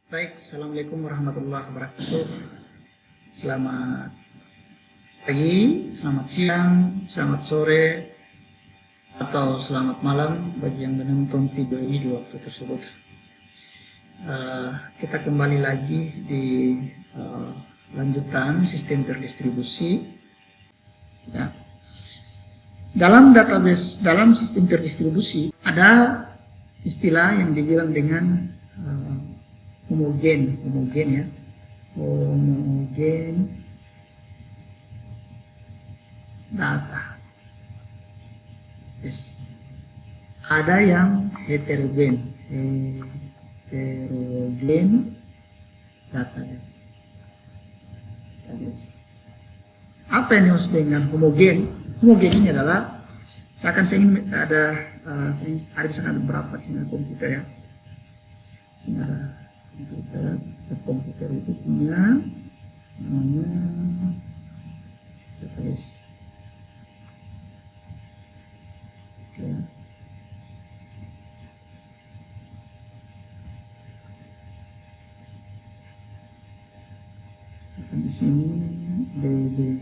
Baik, Assalamualaikum warahmatullahi wabarakatuh. Selamat pagi, selamat siang, selamat sore, atau selamat malam bagi yang menonton video ini di waktu tersebut. Kita kembali lagi di lanjutan sistem terdistribusi. Ya. Dalam database, dalam sistem terdistribusi ada istilah yang dibilang dengan homogen ya, homogen data. Yes. Ada yang heterogen database. Apa yang dimaksud dengan homogen? Homogen ini adalah saya ingin ada misalkan ada berapa di sini komputer ya. Sini ada komputer itu punya namanya database. Oke. Misalkan di sini DB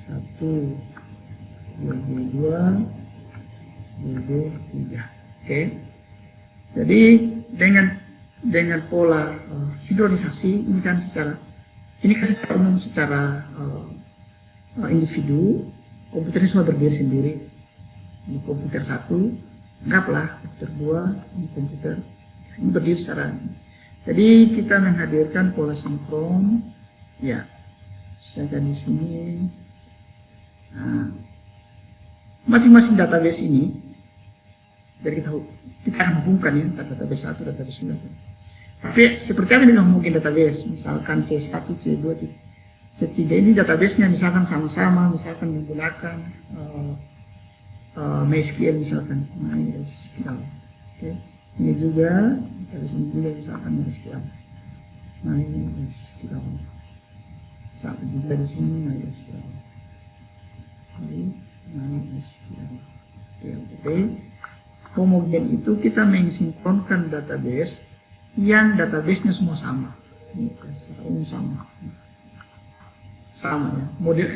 1, DB 2, DB 3. Oke. Jadi dengan pola sinkronisasi ini kan secara umum secara individu komputer ini semua berdiri sendiri. Ini komputer 1, anggaplah komputer 2, ini komputer ini berdiri secara. Jadi kita menghadirkan pola sinkron ya. Misalkan di sini masing-masing database ini dari kita akan hubungkan ya database 1, database 2. Tapi seperti apa ini mungkin database, misalkan C1, C2, C3 ini database-nya misalkan sama-sama, misalkan menggunakan MySQL misalkan, MySQL. Oke. Ini juga database ini juga misalkan MySQL. Sama juga di sini MySQL. Jadi homogen itu kita mensinkronkan database yang database-nya semua sama. Ini secara umum sama ya. Model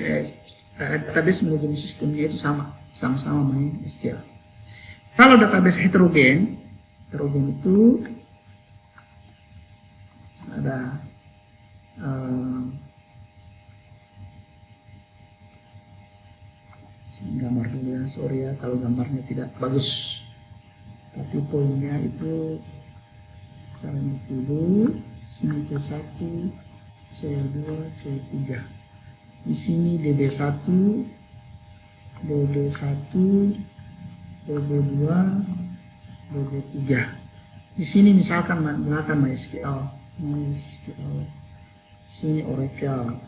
database manajemen sistemnya itu sama-sama MySQL. Kalau database heterogen itu ada gambar dulu ya, sorry ya kalau gambarnya tidak bagus, tapi poinnya itu secara individu. Sini C1, C2, C3. Di sini DB1, DB1, DB2, DB3. Di sini misalkan menggunakan MySQL. Sini Oracle.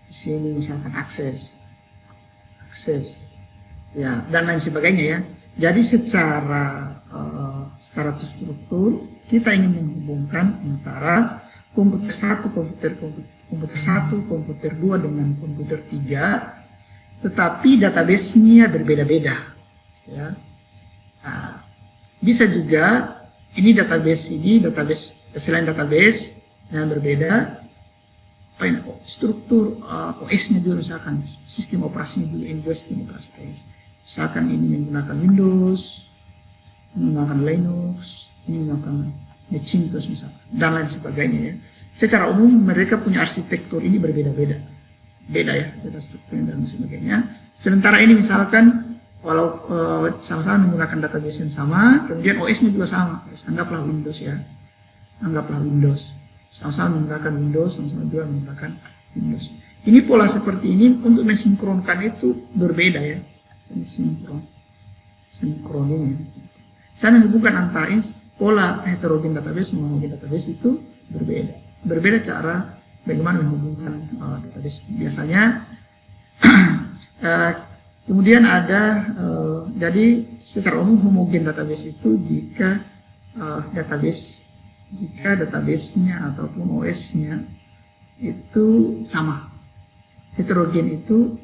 Di sini misalkan akses ya, dan lain sebagainya ya. Jadi secara struktur kita ingin menghubungkan antara komputer 1, komputer 2 dengan komputer 3, tetapi database-nya berbeda-beda ya. Bisa juga ini database selain database yang berbeda, struktur OS-nya juga, misalkan sistem operasinya juga ini juga sistem operasi OS. Misalkan ini menggunakan Windows, menggunakan Linux, ini menggunakan Macintosh misalkan, dan lain sebagainya ya. Secara umum mereka punya arsitektur ini berbeda-beda, beda strukturnya dan sebagainya. Sementara ini misalkan walau sama-sama menggunakan database yang sama, kemudian OS-nya juga sama. Anggaplah Windows ya, sama-sama menggunakan Windows, sama-sama juga menggunakan Windows. Ini pola seperti ini untuk mensinkronkan itu berbeda ya. Ini sinkron ini. Saya menghubungkan antara pola heterogen database dan homogen database itu berbeda cara bagaimana menghubungkan database. Biasanya kemudian ada jadi secara umum homogen database itu jika database-nya ataupun OS-nya itu sama. Heterogen itu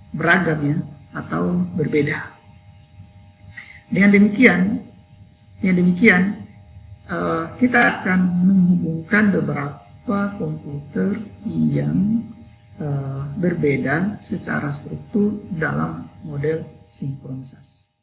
beragam ya, atau berbeda. Dengan demikian kita akan menghubungkan beberapa komputer yang berbeda secara struktur dalam model sinkronisasi.